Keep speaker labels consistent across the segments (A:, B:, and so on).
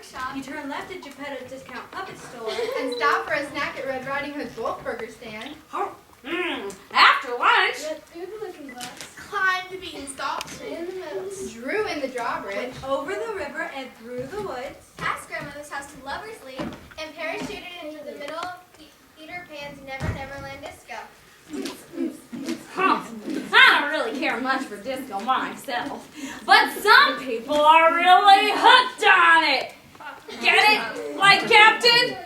A: workshop.
B: You turn left at Geppetto's Discount Puppet Store.
A: And stop for a snack at Red Riding Hood's Wolf Burger stand.
C: After lunch.
D: Get through the looking glass.
E: Climb the beanstalk.
D: Stay in the meadows.
A: Drew in the drawbridge.
B: Went over the river and through the woods.
F: Past grandmother's house to Lover's Leap, and parachuted into the middle of Peter Pan's Never Never Land disco.
C: Huh. I don't really care much for disco myself, but some people are really hooked on it. Get it? Like Captain?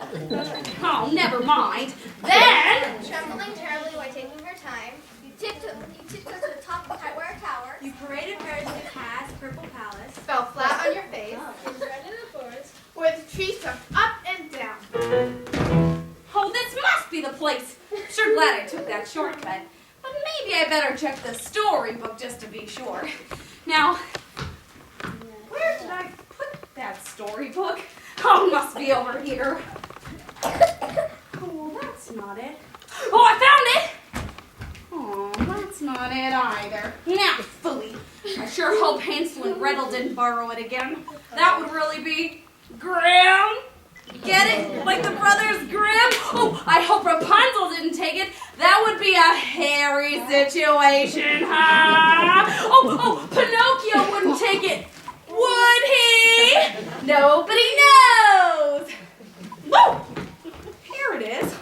C: Oh, never mind. Then,
F: Trembling terribly while taking her time, you tiptoe to the top of Tightwire Tower.
B: You paraded parachute past Purple Palace.
A: Fell flat on your face.
D: Was right in the forest.
E: Where the trees jump up and down.
C: oh, this must be the place. Sure glad I took that shortcut. But maybe I better check the storybook just to be sure. Now, where did I put that storybook? Oh, must be over here. Oh, that's not it. Oh, I found it! Oh, that's not it either. Now, phooey. I sure hope Hansel and Gretel didn't borrow it again. That would really be grim. Get it? Like the Brothers Grimm? Oh, I hope Rapunzel didn't take it. That would be a hairy situation, huh? Oh, Pinocchio wouldn't take it. Would he? Nobody knows. Woo! Here it is.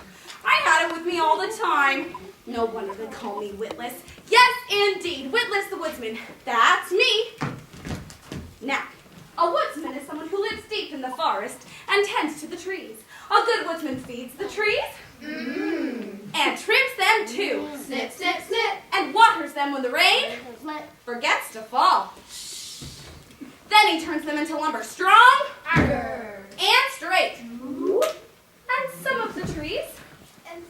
C: I had it with me all the time. No wonder they call me Witless. Yes, indeed, Witless the Woodsman. That's me. Now, a woodsman is someone who lives deep in the forest and tends to the trees. A good woodsman feeds the trees and trims them too.
A: Snip, snip, snip.
C: And waters them when the rain forgets to fall. Then he turns them into lumber strong and straight. And some of the trees
F: And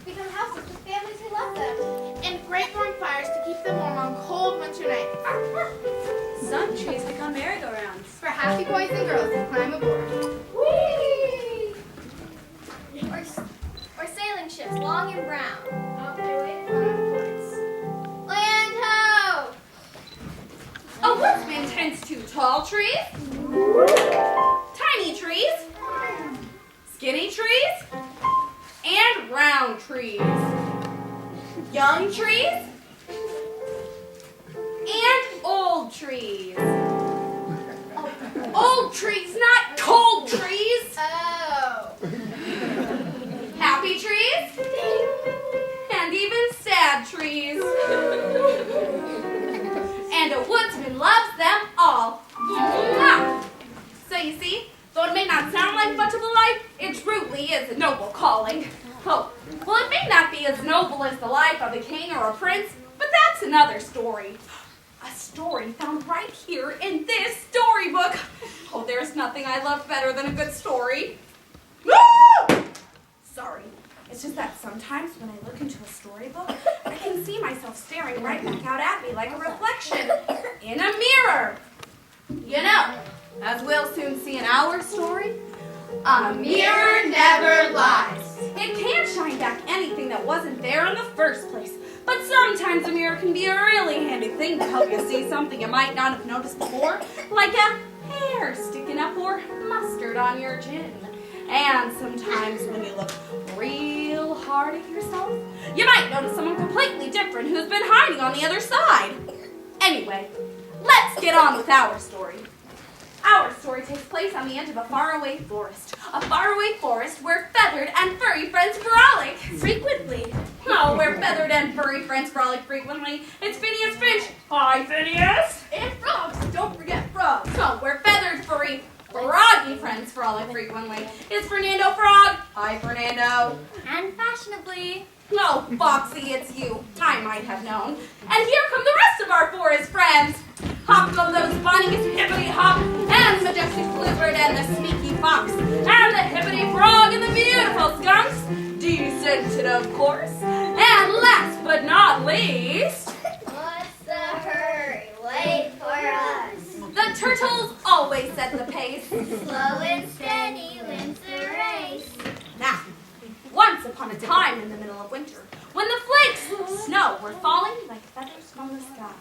F: become houses with families who love them.
E: And great warm fires to keep them warm on cold winter nights.
B: Some trees become merry-go-rounds.
A: For happy boys and girls to climb aboard.
F: Whee! Or sailing ships, long and brown.
D: Off they wait upon our ports.
F: Land ho!
C: a woodsman tends to tall trees, tiny trees, skinny trees, and round trees, young trees, and old trees. Old trees, not cold trees.
F: Oh.
C: Happy trees, and even sad trees. And a woodsman loves them all. Ah. So you see, though it may not sound like much of a life, it truly is a noble calling. Oh, well, it may not be as noble as the life of a king or a prince, but that's another story. A story found right here in this storybook. Oh, there's nothing I love better than a good story. Ah! Sorry, it's just that sometimes when I look into a storybook, I can see myself staring right back out at me like a reflection in a mirror. You know, as we'll soon see in our story, a mirror never lies. It can't shine back anything that wasn't there in the first place. But sometimes a mirror can be a really handy thing to help you see something you might not have noticed before, like a hair sticking up or mustard on your chin. And sometimes when you look real hard at yourself, you might notice someone completely different who's been hiding on the other side. Anyway, let's get on with our story. Our story takes place on the edge of a faraway forest. A faraway forest where feathered and furry friends frolic. Frequently. Oh, where feathered and furry friends frolic frequently. It's Phineas Finch. Hi, Phineas. And frogs. Don't forget frogs. Oh, where feathered, furry, froggy friends frolic frequently. It's Fernando Frog. Hi, Fernando.
F: And fashionably.
C: No, Foxy, it's you. I might have known. And here come the rest of our forest friends. Hop go those bunnies, hippity hop, and the majestic lizard and the sneaky fox, and the hippity frog and the beautiful skunks, descented of course, and last but not least,
F: What's the hurry? Wait for us.
C: the turtles always set the pace.
F: Slow and steady wins the race.
C: Now, once upon a time in the middle of winter, when the flakes of snow were falling like feathers from the sky,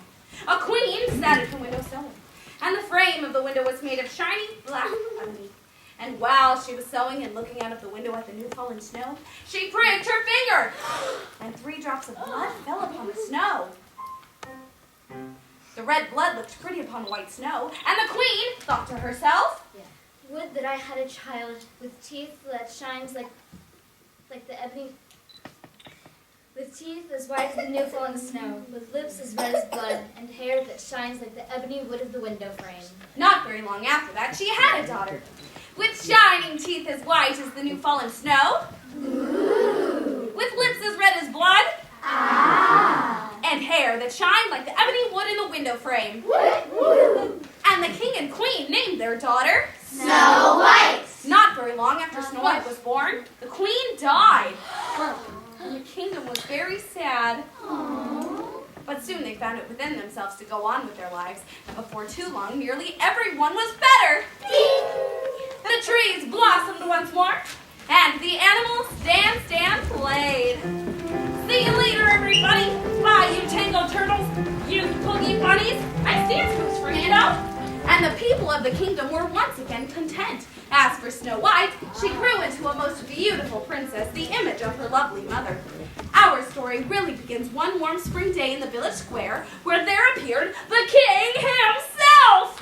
C: a queen sat at her window sewing, and the frame of the window was made of shiny black ebony. And while she was sewing and looking out of the window at the new fallen snow, she pricked her finger, and 3 drops of blood fell upon the snow. The red blood looked pretty upon the white snow, and the queen thought to herself,
F: Would that I had a child with teeth that shines like the ebony, with teeth as white as the new fallen snow, with lips as red as blood, and hair that shines like the ebony wood of the window frame.
C: Not very long after that, she had a daughter, with shining teeth as white as the new fallen snow, with lips as red as blood, and hair that shined like the ebony wood in the window frame. And the king and queen named their daughter
A: Snow White.
C: Not very long after Snow White was born, the queen died. And the kingdom was very sad. But soon they found it within themselves to go on with their lives, and before too long, nearly everyone was better. The trees blossomed once more, and the animals danced and played. See you later, everybody. Bye, you tangled turtles, you boogie bunnies. Nice dance moves, Fernando. And the people of the kingdom were once again content. As for Snow White, she grew into a most beautiful princess, the image of her lovely mother. Our story really begins one warm spring day in the village square, where there appeared the king himself.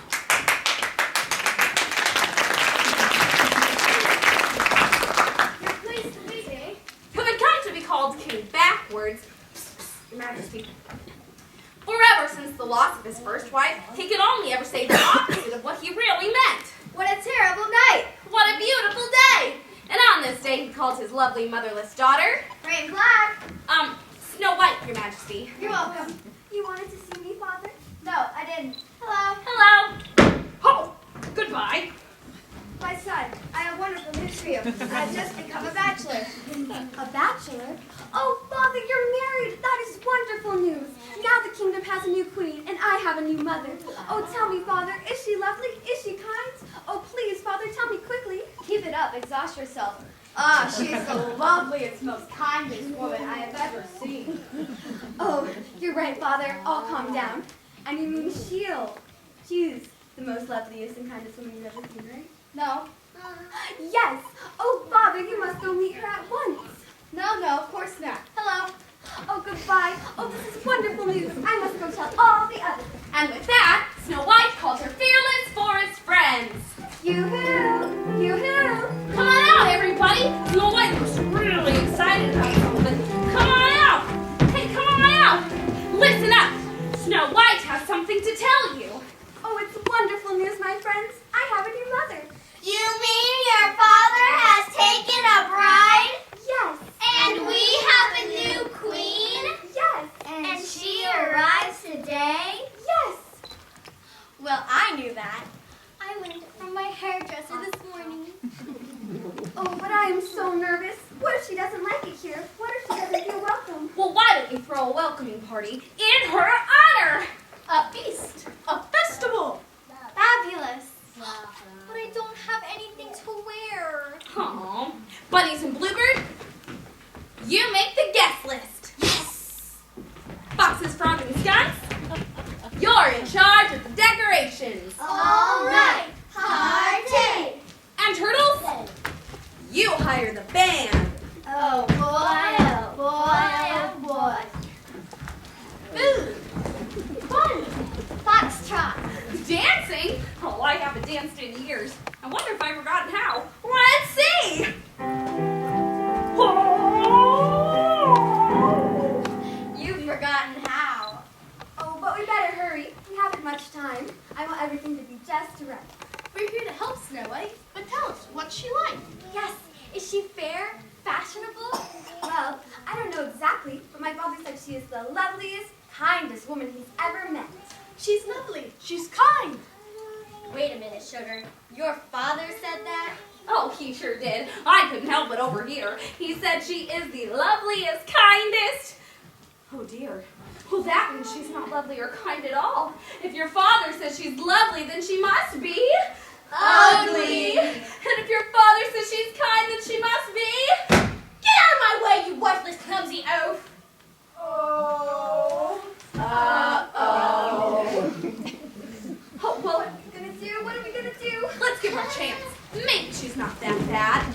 C: Who had come to be called king backwards, Your Majesty. For ever since the loss of his first wife, he could only ever say the opposite of what he really meant.
A: What a terrible night.
C: What a beautiful day! And on this day, he called his lovely motherless daughter,
A: Rain Black.
C: Snow White, Your Majesty.
A: You're welcome.
F: You wanted to see me, Father?
A: No, I didn't. Hello.
C: Hello. Oh, goodbye.
A: My son, I have wonderful news for you. I've just become a bachelor.
F: A bachelor? Oh, Father, you're married. That is wonderful news. Now the kingdom has a new queen, and I have a new mother. Oh, tell me, Father, is she lovely? Is she kind? Oh, please, Father, tell me quickly.
A: Keep it up. Exhaust yourself. Ah, she is the loveliest, most kindest woman I have ever seen.
F: Oh, you're right, Father. I'll calm down. And you mean she's the most loveliest and kindest woman you've ever seen, right?
A: No.
F: Yes. Oh, Father, you must go meet her at once.
A: No, of course not.
F: Hello. Oh, goodbye. Oh, this is wonderful news. I must go tell all the others.
C: And with that, Snow White called her fearless forest friends.
F: Yoo-hoo! Yoo-hoo!
C: Come on out, everybody. Snow White was really excited about something. Come on out. Hey, come on out. Listen up. Snow White has something to tell you.
F: Oh, it's wonderful news, my friends. I have a new mother.
G: You mean your father has taken a bride?
F: Yes.
G: And we have a new queen?
F: Yes.
G: And she arrives today?
F: Yes.
G: Well, I knew that. I went from my hairdresser this morning.
F: Oh, but I am so nervous. What if she doesn't like it here? What if she doesn't feel welcome?
C: Well, why don't you throw a welcoming party in her honor? A feast, a festival.
G: Fabulous. But I don't have anything to wear.
C: Aw, Bunnies and Bluebird, you make the guest list. Yes. Foxes, Frogs, and Skunks, you're in charge of the decorations.
G: All right. Party.
C: And Turtles, you hire the band.
G: Oh, boy, oh, boy, oh, boy.
C: Food,
G: Fun. Foxtrot.
C: dancing. Oh, I haven't danced in years. I wonder if I've forgotten how. Let's see.
G: You've forgotten how.
F: Oh, but we better hurry. We haven't much time. I want everything to be just right.
A: We're here to help Snow White. But tell us, what's she like?
F: Yes. Is she fair? Fashionable? Well, I don't know exactly, but my father said she is the loveliest, kindest woman he's ever met.
A: She's lovely. She's kind.
G: Wait a minute, Sugar. Your father said that?
C: Oh, he sure did. I couldn't help but overhear. He said she is the loveliest, kindest. Oh, dear. Well, that means she's not lovely or kind at all. If your father says she's lovely, then she must be ugly. And if your father says she's kind, then she must be...
G: Get out of my way, you worthless, clumsy oaf!
C: Oh.
F: Oh, well, what are we gonna do? What are we gonna do?
C: Let's give her a chance. Maybe she's not that bad.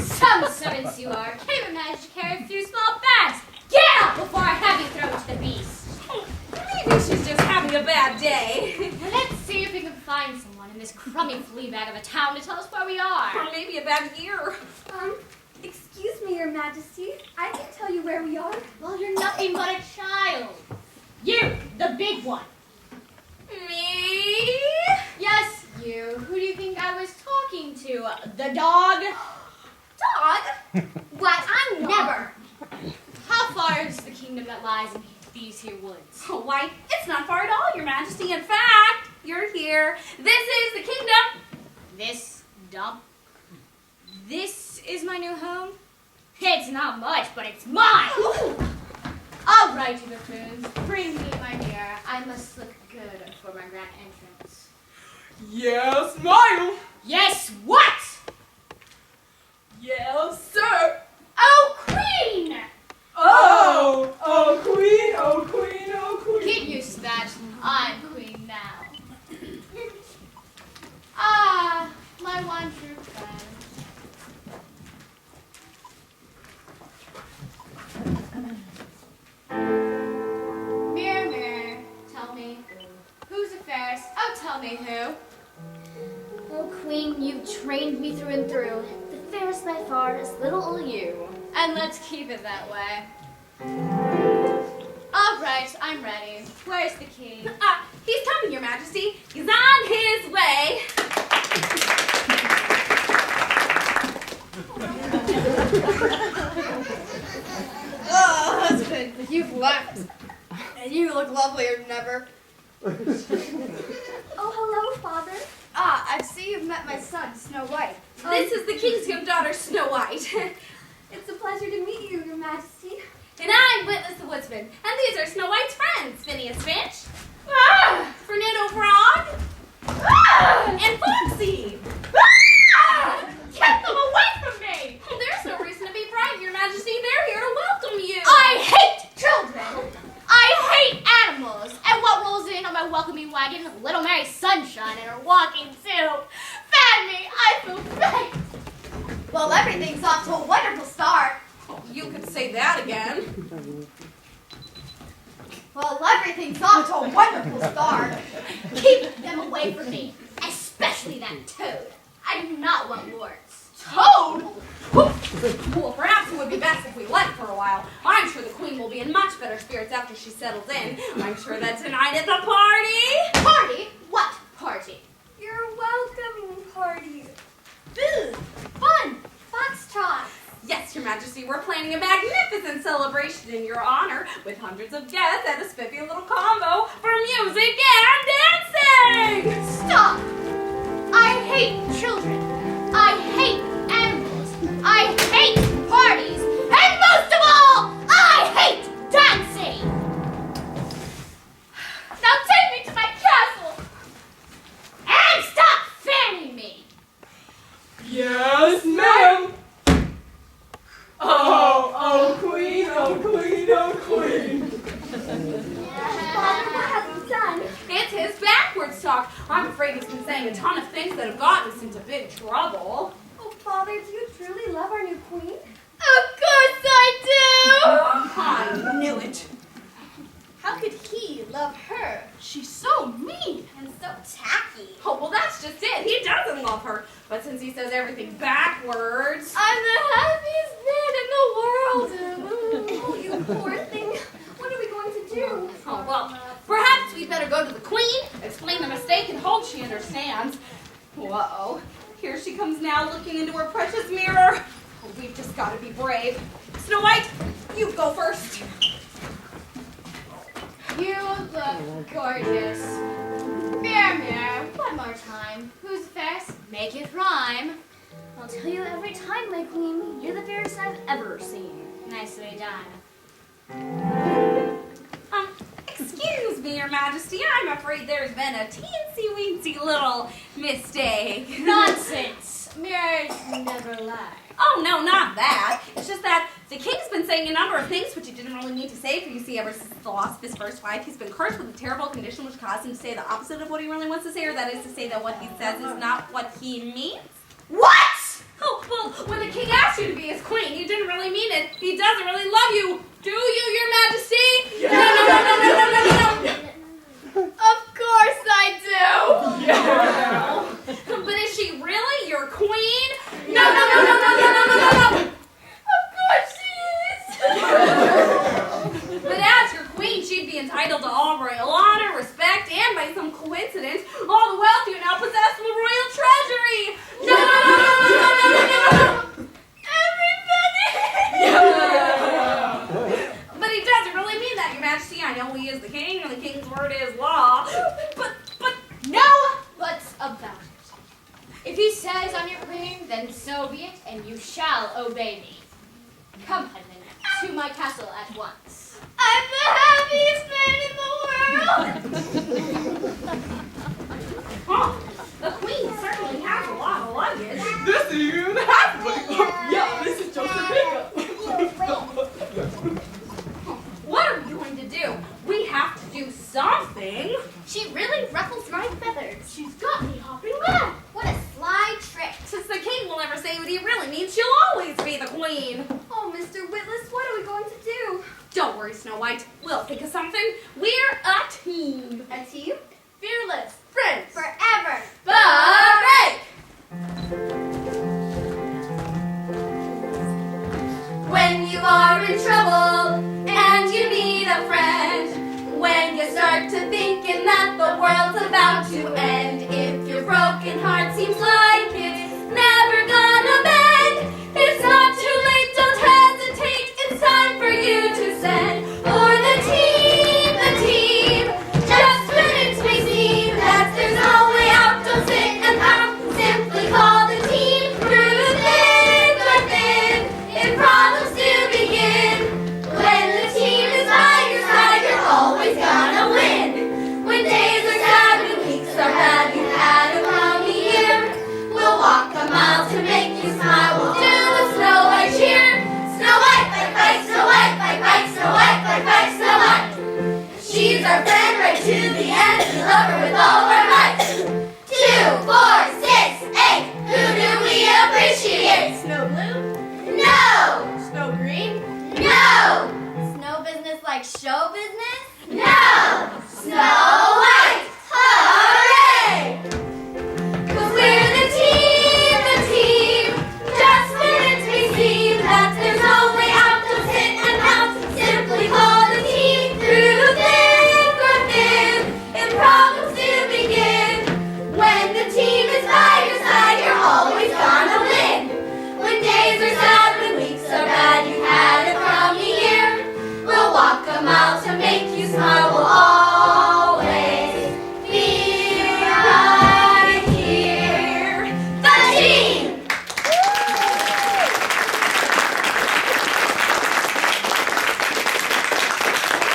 G: Some servants you are. Can't even manage to carry a few small bags. Get out before I have you thrown to the beast.
C: Maybe she's just having a bad day.
G: Well, let's see if we can find someone in this crummy flea bag of a town to tell us where we are.
C: Or maybe a bad year.
B: Excuse me, Your Majesty. I can tell you where we are.
G: Well, you're nothing but a child. You, the big one.
C: Me?
G: Yes, you. Who do you think I was talking to? The dog?
C: Dog?
G: What? I'm never. How far is the kingdom that lies in these here woods?
C: Oh, why, it's not far at all, Your Majesty. In fact, you're here. This is the kingdom.
G: This dump? This is my new home? It's not much, but it's mine! All right, you buffoons. Bring me my mirror. I must look good for my grand entrance.
E: Yes, ma'am.
G: Yes, what?
E: Yes, sir.
G: Oh, queen!
E: Oh, oh, queen, oh, queen, oh, queen.
G: Get used to that. I'm queen now. Ah, my one true friend. Mirror, mirror, tell me, who's the fairest? Oh, tell me who.
F: Oh, Queen, you've trained me through and through. The fairest by far is little old you.
G: And let's keep it that way. All right, I'm ready. Where's the king?
C: He's coming, Your Majesty. He's on his way.
A: Oh, husband, you've left. And you look lovelier than ever.
D: Oh, hello, Father.
A: I see you've met my son, Snow White.
C: This is the king's young daughter, Snow White.
B: It's a pleasure to meet you, Your Majesty.
C: And I'm Witless the Woodsman. And these are Snow White's friends, Phineas Finch, Fernando Frog, and Foxy.
G: Get them away from me!
C: Well, there's no reason to be frightened, Your Majesty. They're here to welcome you.
G: I hate children! I hate animals! And what rolls in on my welcoming wagon? Little Mary Sunshine and her walking suit. Fan me! I feel great!
A: Well, everything's off to a wonderful start.
C: You could say that again.
A: Well, everything's off to a wonderful start.
G: Keep them away from me. Especially that toad. I do not want warts.
C: Toad? Well, perhaps it would be best if we left for a while. I'm sure the queen will be in much better spirits after she settles in. I'm sure that tonight at the party.
G: Party? What party?
B: Your welcoming party.
G: Food, fun, foxtrot.
C: Yes, Your Majesty, we're planning a magnificent celebration in your honor with hundreds of guests and a spiffy little combo for music and dancing.
G: Stop! I hate children. I hate animals. I hate parties. And most of all, I hate dancing. Now take me to my castle. And stop fanning me.
E: Yes, ma'am. Oh, oh, queen, oh, queen, oh, queen.
B: Father, what have you done?
C: It's his backwards talk. I'm afraid he's been saying a ton of things that have gotten us into big trouble.
B: Oh, Father, do you truly love our new queen?
G: Of course I
C: I knew it.
A: How could he love her? She's so mean and so tacky.
C: Oh, well, that's just it. He doesn't love her. But since he says everything backwards...
G: I'm the happiest man in the world.
B: Oh, you poor thing. What are we going to do?
C: Oh, well, perhaps we'd better go to the queen, explain the mistake, and hope she understands. Whoa. Here she comes now, looking into her precious mirror. Oh, we've just got to be brave. Snow White, you go first.
G: You look gorgeous. Mirror, mirror, one more time. Who's fairest? Make it rhyme.
F: I'll tell you every time, my queen, you're the fairest I've ever seen.
G: Nicely done.
C: Excuse me, Your Majesty. I'm afraid there's been a teensy-weensy little mistake.
G: Nonsense. Mirrors never lie.
C: Oh, no, not that. It's just that the king's been saying a number of things which he didn't really need to say, for you see, ever since the loss of his first wife, he's been cursed with a terrible condition which caused him to say the opposite of what he really wants to say, or that is to say that what he says is not what he means.
E: What?
C: Oh, well, when the king asked you to be his queen, you didn't really mean it. He doesn't really love you. Do you, your majesty?
E: Yeah.
C: No.
A: Of course I do.
E: Yeah.
C: But is she really your queen? No.
A: Of course she is.
C: But as your queen, she'd be entitled to all royal honor, respect, and by some coincidence, all the wealth you now possess from the royal treasury. No.
A: Everybody.
C: But he doesn't really mean that, your majesty. I know he is the king, and the king's word is law. But
G: No buts about it. If he says I'm your queen, then so be it, and you shall obey me. Come, husband, to my castle at once.
A: I'm the happiest man in the world.
C: oh, the queen certainly has a lot of luggage.
E: This is even half of it. Yeah, this is just her pickup.
C: What are we going to do? We have to do something.
A: She really ruffles my feathers. She's got me hopping mad. What a sly trick.
C: Since the king will never say what he really means, she'll always be the queen.
B: Oh, Mr. Witless, what are we going to do?
C: Don't worry, Snow White. We'll think of something. We're a team.
A: A team? Fearless.
C: Friends.
A: Forever.
C: Break! When you are in trouble and you need a friend, when you start to thinking that the world's about to end, if your broken heart seems like it's never gonna bend, it's not too late, don't hesitate, it's time for you to send for the team, just when it may seem that there's no way out, don't sit and pout, simply call the team through thick or thin, in problems to begin. When the team is by your side, you're always gonna win. When days are sad, when weeks are bad, you had a crummy year. We'll walk a mile to make you smile. We'll do the Snow White cheer. Snow White, bye bye, Snow White, bye bye, Snow White, bye bye, Snow White. She's our friend right to the end. We love her with all our might. 2, 4, 6, 8. Who do we appreciate?
A: Snow blue.
C: No!
A: Snow green.
C: No!
A: Snow business like show business?
C: No! Snow White! Hooray! 'Cause we're the team, just when it may seem that there's no way out, don't sit and pout, simply call the team through thick or thin, in problems to begin. When the team is by your side, you're always gonna win. When days are sad, when weeks are bad, you had a crummy year. We'll walk a mile to make you smile. We'll always be right here. The team!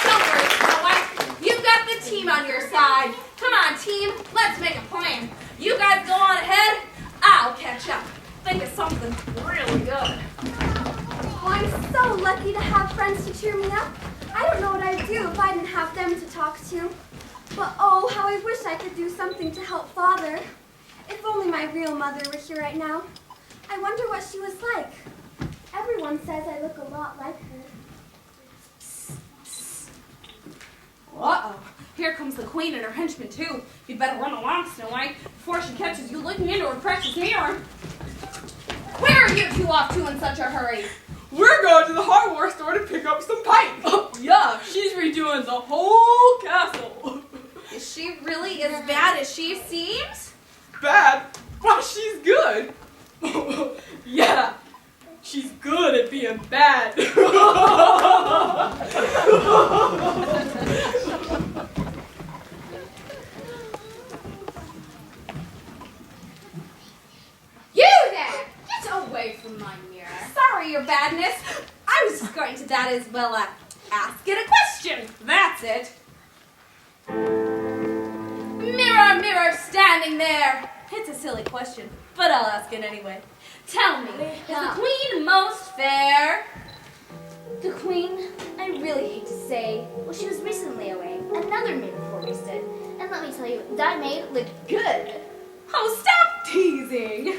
C: Don't worry, Snow White. You've got the team on your side. Come on, team. Let's make a plan. You guys go on ahead. I'll catch up. Think of something really good.
B: Oh, I'm so lucky to have friends to cheer me up. I don't know what I'd do if I didn't have them to talk to. But oh, how I wish I could do something to help Father. If only my real mother were here right now. I wonder what she was like. Everyone says I look a lot like her.
C: Uh-oh. Here comes the queen and her henchman, too. You'd better run along, Snow White, before she catches you looking into her precious mirror. Where are you two off to in such a hurry?
E: We're going to the hardware store to pick up some pipe. Yeah, she's redoing the whole castle.
C: Is she really as bad as she seems?
E: Bad? Why, she's good. Yeah, she's good at being bad.
G: You there! Get away from my mirror.
C: Sorry, your badness. I was just going to that as well ask it a question. That's it. Mirror, mirror, standing there, It's a silly question, but I'll ask it anyway. Tell me, is the queen most fair?
F: The queen, I really hate to say, well, she was recently away. Another maid before we stood. And let me tell you, that maid looked good.
C: Oh, stop teasing!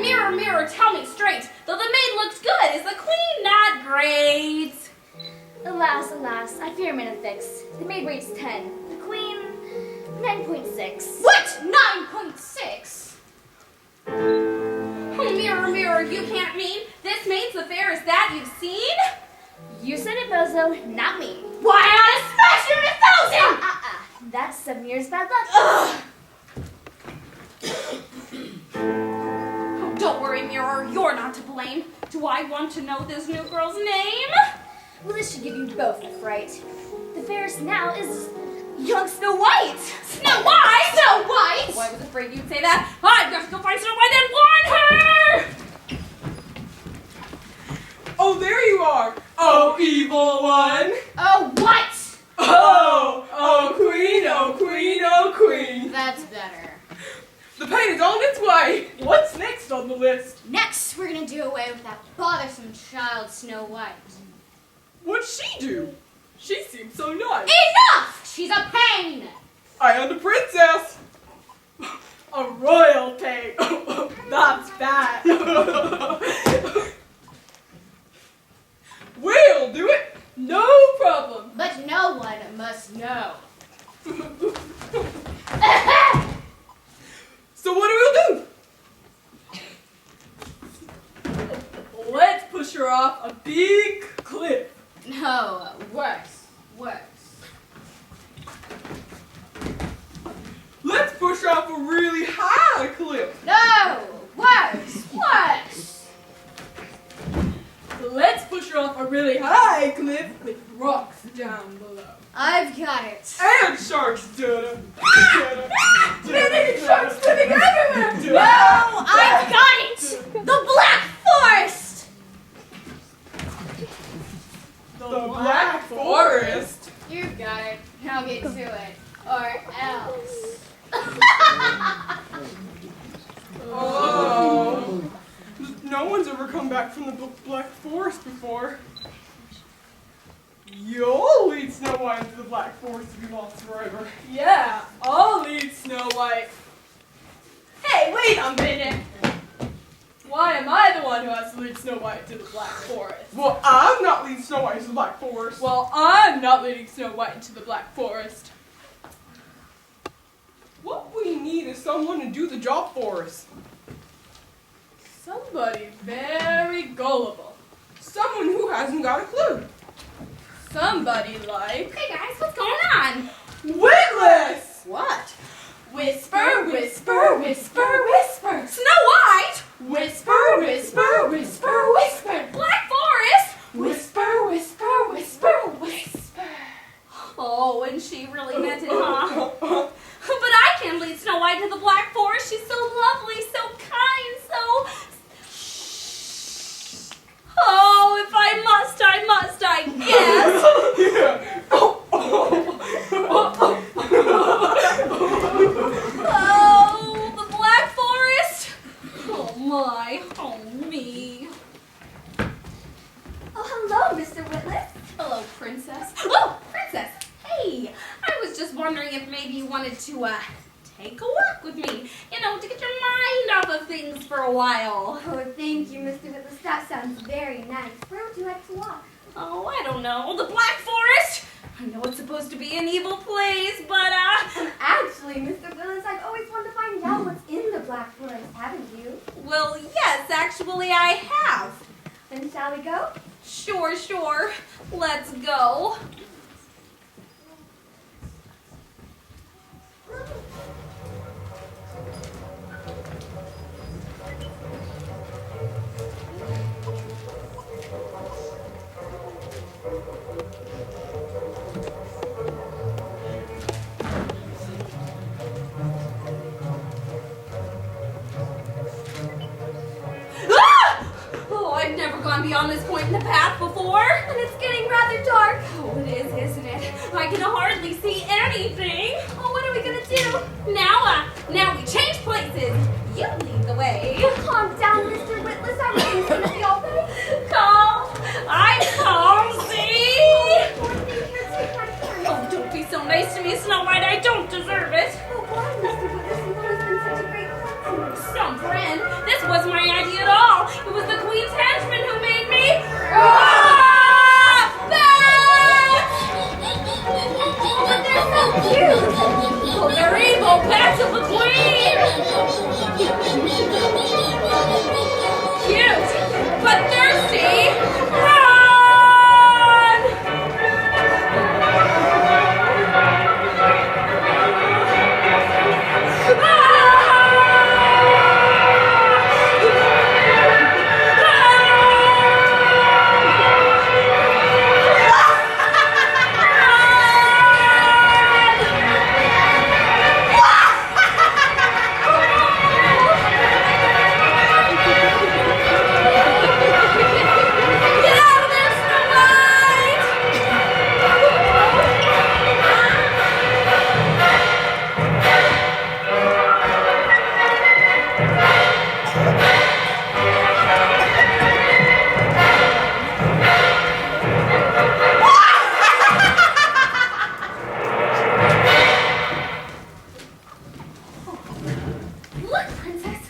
C: Mirror, mirror, tell me straight. Though the maid looks good, is the queen not great?
F: Alas, alas, I fear I'm in a fix. The maid rates 10. The queen, 9.6.
C: What? 9.6? Oh, mirror, mirror, you can't mean this maid's the fairest that you've seen?
F: You said it, Bozo, not me.
C: Why, I'd smash you in 1,000!
F: That's 7 years bad luck.
C: Oh, don't worry, mirror, you're not to blame. Do I want to know this new girl's name?
F: Well, this should give you both a fright. The fairest now is young Snow White.
C: Snow White? Snow White? Oh, I was afraid you'd say that. I've got to go find Snow White and warn her!
E: Oh, there you are. Oh, evil one.
G: Oh, what?
E: Oh, queen, oh, queen, oh, queen.
G: That's better.
E: The pain is on its way. What's next on the list?
G: Next, we're gonna do away with that bothersome child, Snow White.
E: What'd she do? She seems so nice.
G: Enough! She's a pain!
E: I am the princess. A royalty. That's bad. We'll do it. No problem.
G: But no one must know.
E: So what do we do? Let's push her off a big cliff.
G: No, worse.
E: Let's push her off a really high cliff.
G: No, worse.
E: Let's push her off a really high cliff with rocks down below.
G: I've got it.
E: And sharks, sharks
C: swimming everywhere.
G: No, I've got it! The Black Forest!
E: The Black Forest.
G: You've got it. Now get to it. Or else.
E: Oh. No one's ever come back from the Black Forest before. You'll lead Snow White into the Black Forest to be lost forever. Yeah, I'll lead Snow White. Hey, wait a minute. Why am I the one who has to lead Snow White to the Black Forest? Well, I'm not leading Snow White into the Black Forest. Well, I'm not leading Snow White into the Black Forest. What we need is someone to do the job for us. Somebody very gullible. Someone who hasn't got a clue. Somebody like...
C: Hey guys, what's going on?
E: Witless!
C: What? Whisper, whisper, whisper, whisper. Snow White! Whisper, whisper, whisper, whisper. Black Forest! Whisper, whisper, whisper, whisper. Oh, and she really meant it, huh? But I can lead Snow White to the Black Forest. She's so lovely, so kind, so... Oh, if I must, I guess. Oh, the Black Forest. Oh my, oh me.
B: Oh, hello, Mr. Witless.
C: Hello, Princess. Oh, Princess. Hey, I was just wondering if maybe you wanted to, take a walk with me. You know, to get your mind off of things for a while.
B: Oh, thank you, Mr. Witless. That sounds very nice. Where would you like to walk?
C: Oh, I don't know. The Black Forest? I know it's supposed to be an evil place, but,
B: Actually, Mr. Witless, I've always wanted to find out what's in the Black Forest, haven't you?
C: well, yes, actually I have.
B: Then shall we go?
C: Sure. Let's go. I've never gone beyond this point in the path before.
B: And it's getting rather dark.
C: Oh, it is, isn't it? I can hardly see anything.
B: Oh, what are we gonna do?
C: Now we change places. You lead the way.
B: Calm down, Mr. Witless. Everything's gonna be all right.
C: Calm. I'm calm, see?
B: Poor thing, here, take my hand.
C: Oh, don't be so nice to me, Snow White. I don't deserve it.
B: Oh, why, Mr. Witless? You've always been such a great friend to me.
C: Some friend. This wasn't my idea at all. It was the Queen's henchmen who made me. Ah! Bats!
B: But they're so cute.
C: Oh, they're evil bats of the Queen. Cute, but thirsty. Run! Get out of there, Snow White! Look, Princess!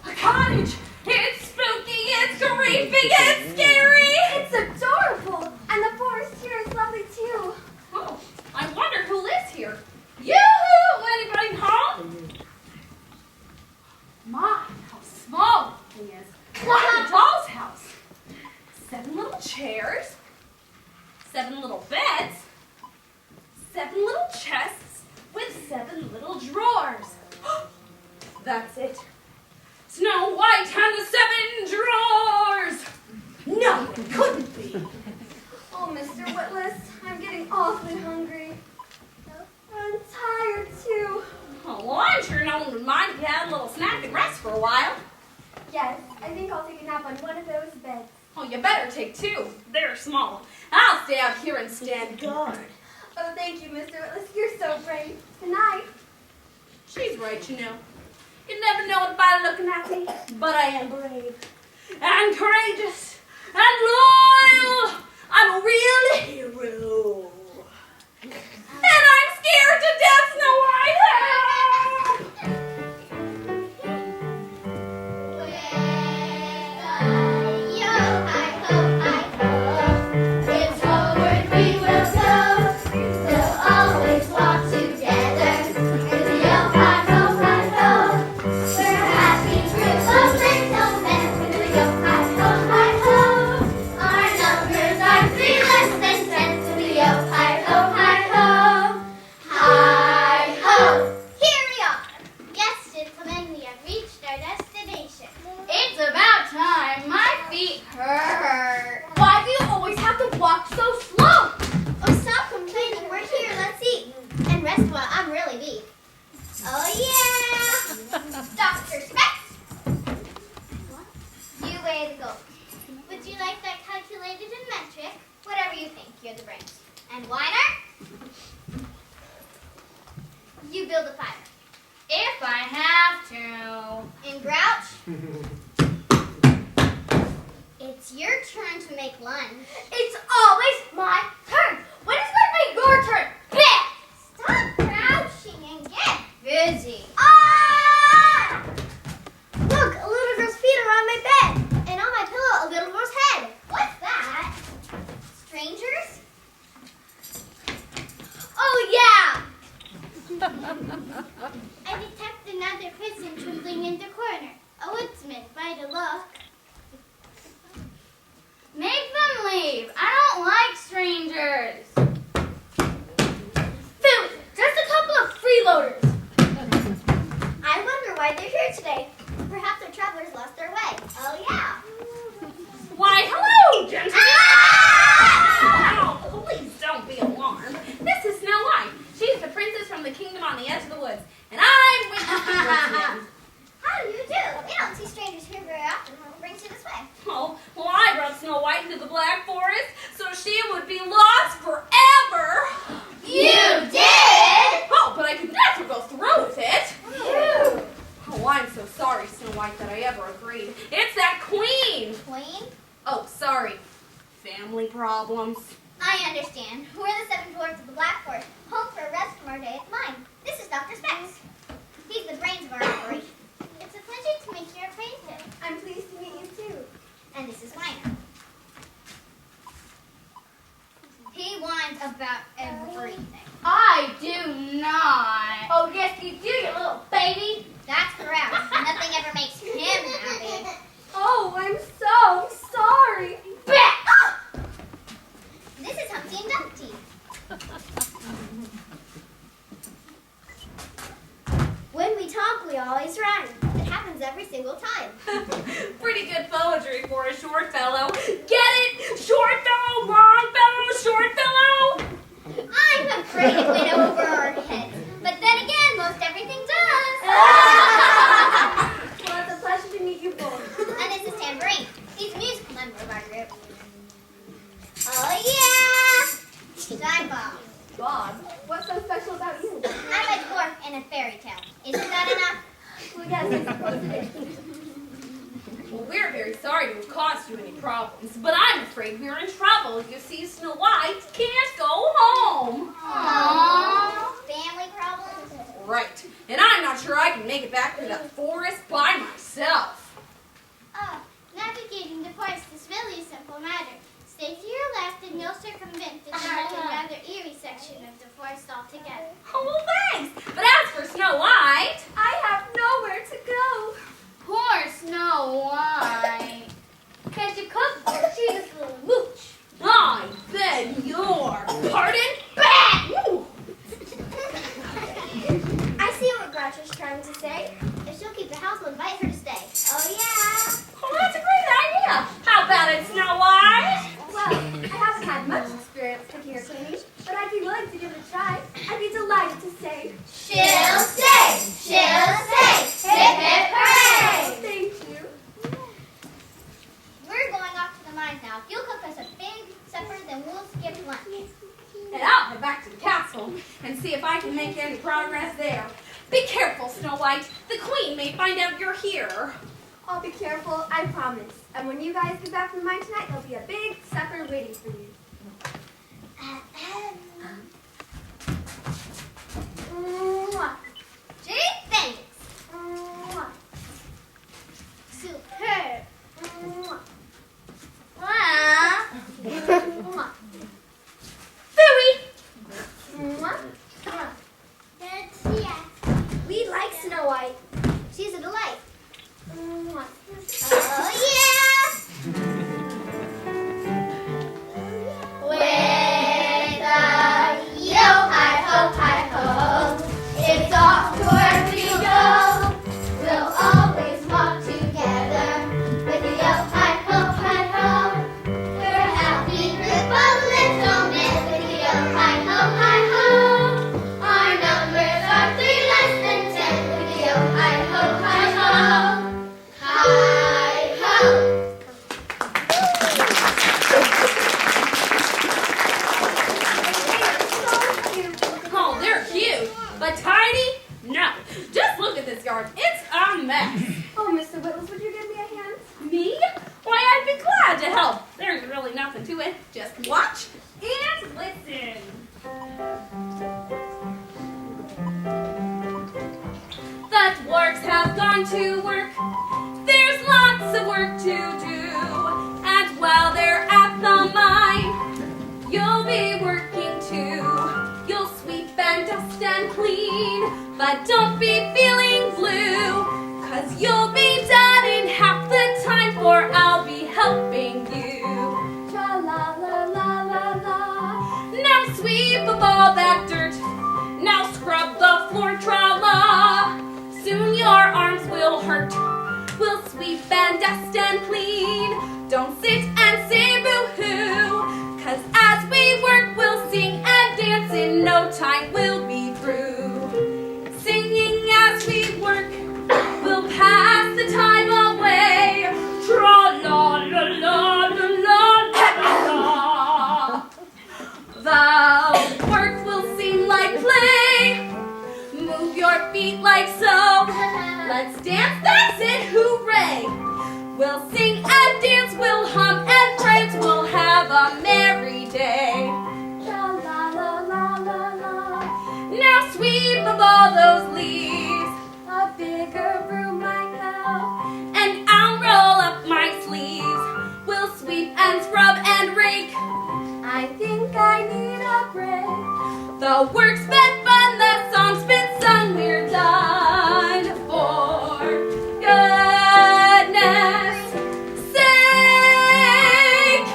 C: A cottage! It's spooky, it's creepy, it's scary!
B: It's adorable. And the forest here is lovely, too.
C: Oh, I wonder who lives here. Yoo-hoo! Anybody home? My, how small the thing is. Like a doll's house. 7 little chairs. 7 little beds. 7 little chests with 7 little drawers. That's it. Snow White had the 7 drawers. No, it couldn't be.
B: Oh, Mr. Witless, I'm getting awfully hungry. I'm tired, too.
C: Oh, well, I'm sure no one would mind if you had a little snack and rest for a while.
B: Yes, I think I'll take a nap on one of those beds.
C: Oh, you better take 2. They're small. I'll stay out here and stand guard.
B: Oh, thank you, Mr. Witless. You're so brave. Good night.
C: She's right, you know. You never know it by looking at me, but I am brave and courageous and loyal. I'm a real hero. And I'm scared to death, Snow White.
F: It's forward we will go. We'll always walk together. With the yo hi ho. We're a happy group of little men. With the yo hi ho. Our numbers are 3 less than 10. With the yo hi ho. Hi ho. Here we are. Yes, gentlemen, we have reached our destination.
G: It's about time. My feet hurt.
B: Why do you always have to walk so slow?
F: Oh, stop complaining. We're here. Let's eat and rest while I'm really beat. Oh, yeah. Dr. Specs. You weigh the gold. Would you like that calculated in metric? Whatever you think. You're the brains. And Weiner? You build a fire.
G: If I have to.
F: And Grouch? It's your turn to make lunch.
B: It's always my turn. When is going to be your turn? Bam!
F: Stop crouching and get busy.
B: Ah!
F: Look, a little girl's feet are on my bed. And on my pillow, a little girl's head. What's that? Strangers?
B: Oh, yeah.
F: I detect another person twinkling in the corner. A woodsman by the look.
G: Make them leave. I don't like strangers.
B: Food. Just a couple of freeloaders.
F: I wonder why they're here today. Perhaps our travelers lost their way. Oh, yeah.
C: Why, hello, gentlemen.
F: Ah!
C: Oh, please don't be alarmed. This is Snow White. She's the princess from the kingdom on the edge of the woods. And I'm with the woodsman.
F: How do you do? We don't see strangers here very often. What brings you this way?
C: Oh, well, I brought Snow White into the Black Forest so she would be lost forever.
F: You did?
C: Oh, but I could never go through with it.
F: You
C: sorry, Snow White, that I ever agreed. It's that queen!
H: Queen?
C: Oh, sorry. Family problems.
H: I understand. We're the seven dwarfs of the Black Forest, home for a rest from our day at the mine. This is Dr. Specs. He's the brains of our operation. It's a pleasure to make your acquaintance.
B: I'm pleased to meet you too.
H: And this is Weiner. He whines about everything.
G: I do not. Oh, yes, you do, you little baby.
H: That's correct. Nothing ever makes him happy.
B: Oh, I'm so sorry.
H: This is Humpty and Dumpty. When we talk, we always rhyme. It happens every single time.
C: Pretty good poetry for a short fellow. Get it? Short fellow, long fellow, short fellow.
H: I'm afraid it went over our heads. But then again, most everything does.
B: Well, it's a pleasure to meet you both.
H: And this is Tambourine. He's a musical member of our group. Oh, yeah! I'm Bob.
B: Bob, what's so special about you?
H: I'm a dwarf in a fairy tale. Isn't that enough?
B: Well, yes, I suppose it is.
C: Well, we're very sorry to have caused you any problems, but I'm afraid we're in trouble. You see, Snow White can't go home.
H: Aww. Family problems?
C: Right. And I'm not sure I can make it back through that forest by myself.
H: Navigating the forest is really a simple matter. Stay to your left and you'll circumvent the dark and rather eerie section of the forest altogether.
C: Oh, well, thanks. But as for Snow White,
B: I have nowhere to go.
G: Poor Snow White. Can't you cook? She's a little mooch.
C: I beg your pardon? Bah! Ooh.
H: I see what Groucho's trying to say. If she'll keep the house, we'll invite her to stay. Oh, yeah.
C: Oh, that's a great idea. How about it, Snow White?
B: Well, I haven't had much experience cooking or cleaning, but I'd be willing to give it a try. I'd be delighted to say.
H: She'll stay! She'll stay! Hip, hip, hooray!
B: Thank you.
H: We're going off to the mines now. If you'll cook us a big supper, then we'll skip lunch.
C: And I'll head back to the castle and see if I can make any progress there. Be careful, Snow White. The queen may find out you're here.
B: I'll be careful, I promise. And when you guys get back from the mine tonight, there'll be a big supper waiting for you. Mwah.
H: Gee, thanks.
B: Mwah.
H: Superb.
B: Mwah.
H: Mwah.
B: Mwah.
C: Phooey!
B: Mwah. Mwah.
H: Yes.
B: We like Snow White.
H: She's a delight.
B: Mwah.
H: Oh, yeah! With a yo-hi-ho, hi-ho, it's off to where we go. We'll always walk together with a yo-hi-ho, hi-ho. We're a happy group of little men with a yo-hi-ho, hi-ho. Our numbers are 3 less than 10 with a yo-hi-ho, hi-ho. Hi-ho!
C: Oh, they're cute. But tidy? No. Just look at this yard. It's a mess.
B: Oh, Mr. Whitles, would you give me a hand?
C: Me? Why, I'd be glad to help. There's really nothing to it. Just watch and listen. The dwarfs have gone to work. There's lots of work to do. And while they're at the mine, you'll be working too. You'll sweep and dust and clean, but don't be feeling blue, 'cause you'll be done in half the time, for I'll be helping you.
B: Tra la la la la la.
C: Now sweep up all that dirt. Now scrub the floor, tra-la. Soon your arms will hurt. We'll sweep and dust and clean. Don't sit and say boo-hoo, 'cause as we work we'll sing and dance. In no time we'll be through. Singing as we work, we'll pass the time away. Tra-la-la-la-la-la-la-la. The work will seem like play. Move your feet like so. Let's dance, that's it, We'll sing and dance, we'll hum and prance, we'll have a merry day.
B: La la la la la la.
C: Now sweep up all those leaves,
B: A bigger broom I have.
C: and I'll roll up my sleeves. We'll sweep and scrub and rake.
B: I think I need a break.
C: The work's been fun, the song's been sung, we're done for goodness sake.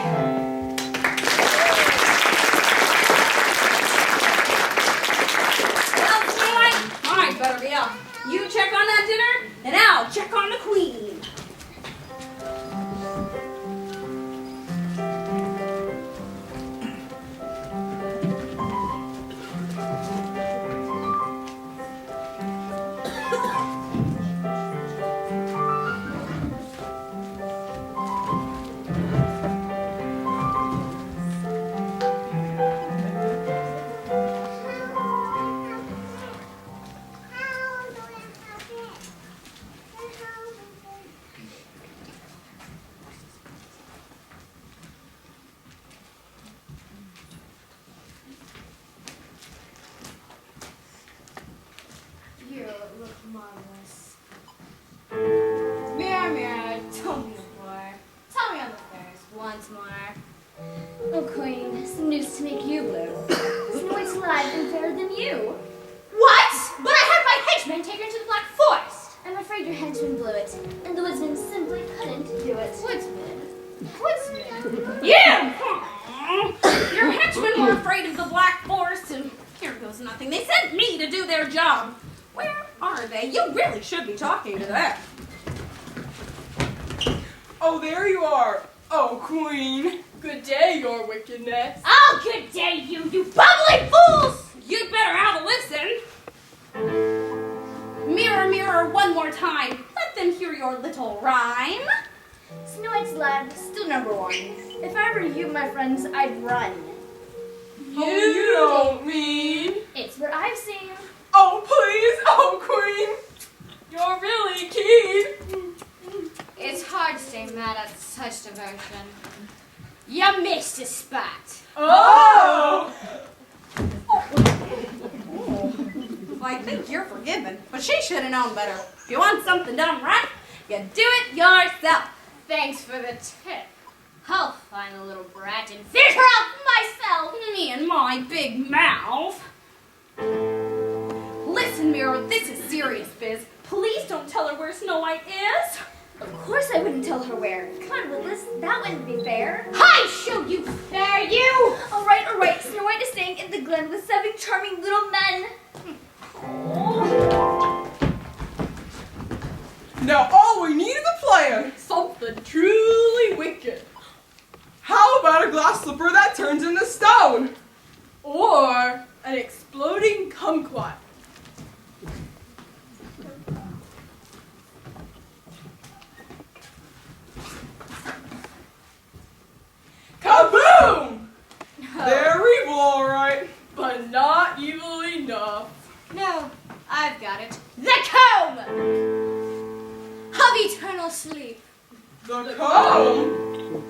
C: Well, Snow-White, I better be off. You check on that dinner, and I'll check on the queen.
G: You look marvelous. Mirror, mirror, tell me more. Tell me on the face once more.
F: Oh, Queen, some news to make you blue. Snow White's alive and fairer than you.
G: What? But I had my henchman taken to the Black Forest.
F: I'm afraid your henchman blew it, and the woodsman simply couldn't do it.
G: Woodsman? Woodsman?
C: You! Your henchmen were afraid of the Black Forest, and here goes nothing. They sent me to do their job. Where are they? You really should be talking to them.
E: Oh, there you are. Oh, Queen. Good day, your wickedness.
G: Oh, good day, you bubbly fools!
C: You'd better have a listen. Mirror, mirror, one more time. Let them hear your little rhyme.
F: Snow White's alive, still number one. If I were you, my friends, I'd run.
E: You don't mean.
F: It's what I've seen.
E: Oh, please. Oh, Queen. You're really keen.
G: It's hard to stay mad at such devotion. You missed a spot.
E: Oh.
C: Well, I think you're forgiven, but she should have known better. If you want something done right, you do it yourself.
G: Thanks for the tip. I'll find the little brat and finish her off myself.
C: Me and my big mouth. Listen, Mirror, this is serious biz. Please don't tell her where Snow White is.
F: Of course I wouldn't tell her where. Come on, Willis, that wouldn't be fair.
G: I show you fair, you!
F: All right, Snow White is staying in the glen with 7 charming little men.
E: Now all we need is a plan. Something truly wicked. How about a glass slipper that turns into stone? Or an exploding kumquat. Kaboom! They're evil, all right, but not evil enough.
G: No, I've got it. The comb! Of eternal sleep.
E: The comb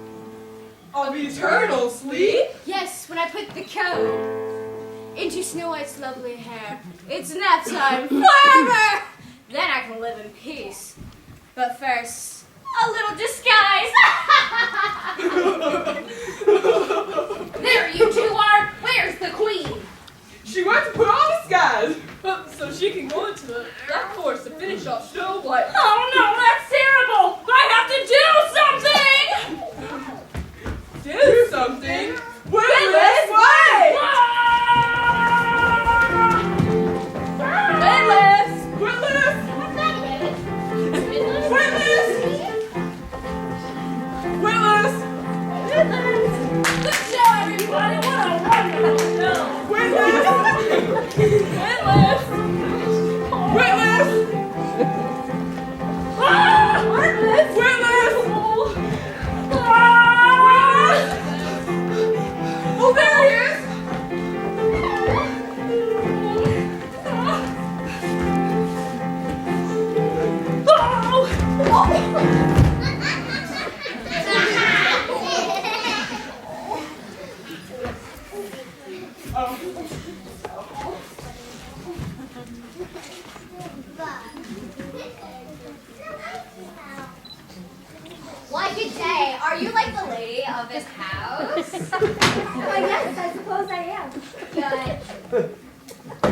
E: of eternal sleep?
G: Yes, when I put the comb into Snow White's lovely hair, it's nap time forever! Then I can live in peace. But first, a little disguise!
C: There you two are. Where's the queen?
E: She went to put on disguise so she can go into the Black Forest to finish off Snow White.
C: Oh no, that's terrible. I have to do something.
E: Do something? Willis, wait! Willis! Willis! Willis!
C: Good show, everybody. What a wonderful show.
E: Willis!
C: Willis!
E: Willis!
C: Ah! Willis!
E: Willis! Ah! Oh, there he is!
C: Oh!
G: Why, good day. Are you like the lady of this house?
B: Why, yes, I suppose I am.
G: Good.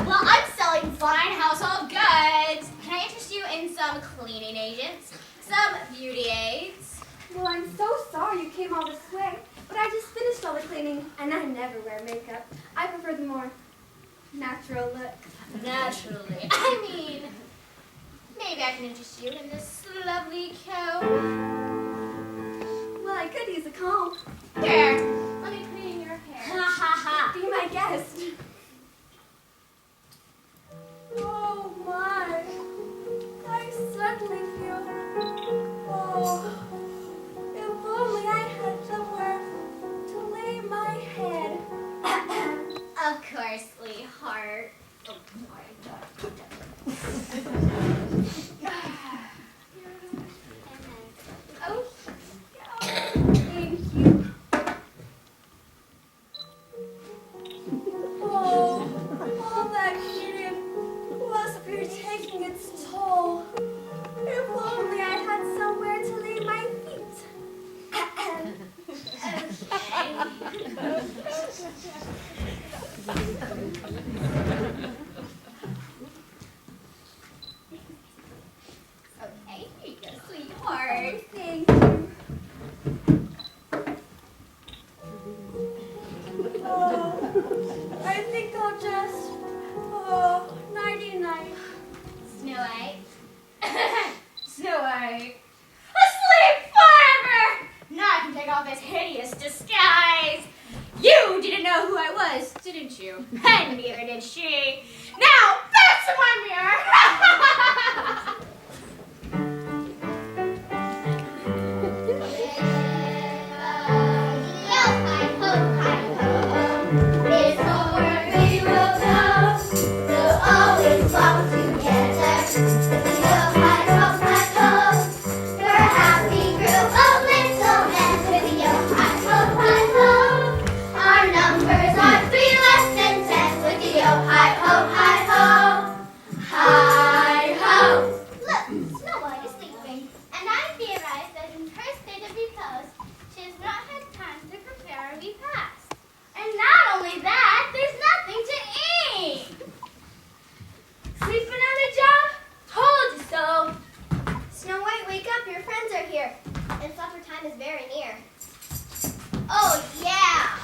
G: Well, I'm selling fine household goods. Can I interest you in some cleaning agents? Some beauty aids?
B: Well, I'm so sorry you came all this way, but I just finished all the cleaning, and I never wear makeup. I prefer the more natural look.
G: Naturally. I mean, maybe I can interest you in this lovely coat.
B: Well, I could use a comb.
G: Here, let me put it in your hair. Ha ha ha.
B: Be my guest. Oh my, I suddenly feel, oh, if only I had somewhere to lay my head.
G: Of course, sweetheart. Oh,
B: Oh, thank you. Oh, all that heating must be taking its toll. If only I had somewhere to lay my feet.
G: okay, here you go, sweetheart.
B: Thank you. Oh, I think I'll just, nighty-night.
G: Snow White. Snow White. Asleep forever! Now I can take off this hideous disguise. You didn't know who I was, didn't you? And neither did she. Now, back to my mirror.
H: It's over, we will go. We'll always walk together. With the yo-hi-ho-hi-ho. We're a happy group of little men. With the yo-hi-ho-hi-ho. Our numbers are 3 less than 10. With the yo-hi-ho-hi-ho. Hi-ho. Look, Snow White is sleeping. And I theorize that in her state of repose, she has not had time to prepare a repast. And not only that, there's nothing to eat. Sleeping on the job? Told you so. Snow White, wake up. Your friends are here. And supper time is very near. Oh, yeah.